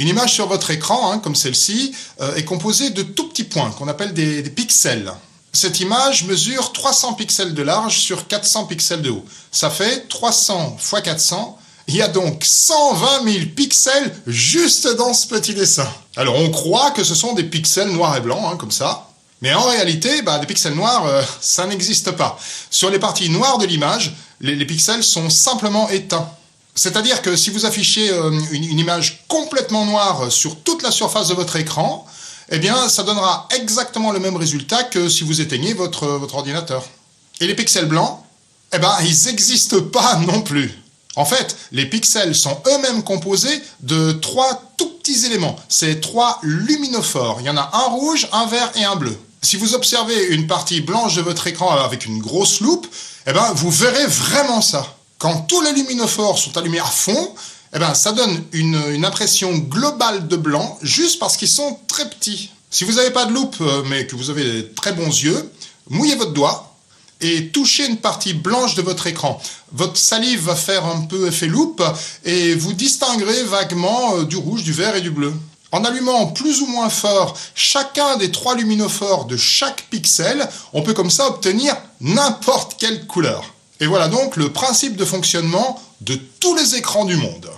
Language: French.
Une image sur votre écran, comme celle-ci, est composée de tout petits points qu'on appelle des pixels. Cette image mesure 300 pixels de large sur 400 pixels de haut. Ça fait 300 x 400. Il y a donc 120 000 pixels juste dans ce petit dessin. Alors on croit que ce sont des pixels noirs et blancs, comme ça. Mais en réalité, des pixels noirs, ça n'existe pas. Sur les parties noires de l'image, les pixels sont simplement éteints. C'est-à-dire que si vous affichez une image complètement noire sur toute la surface de votre écran, eh bien, ça donnera exactement le même résultat que si vous éteignez votre ordinateur. Et les pixels blancs, ils n'existent pas non plus. En fait, les pixels sont eux-mêmes composés de 3 tout petits éléments. C'est 3 luminophores. Il y en a un rouge, un vert et un bleu. Si vous observez une partie blanche de votre écran avec une grosse loupe, vous verrez vraiment ça. Quand tous les luminophores sont allumés à fond, ça donne une impression globale de blanc juste parce qu'ils sont très petits. Si vous n'avez pas de loupe, mais que vous avez des très bons yeux, mouillez votre doigt et touchez une partie blanche de votre écran. Votre salive va faire un peu effet loupe et vous distinguerez vaguement du rouge, du vert et du bleu. En allumant plus ou moins fort chacun des 3 luminophores de chaque pixel, on peut comme ça obtenir n'importe quelle couleur. Et voilà donc le principe de fonctionnement de tous les écrans du monde.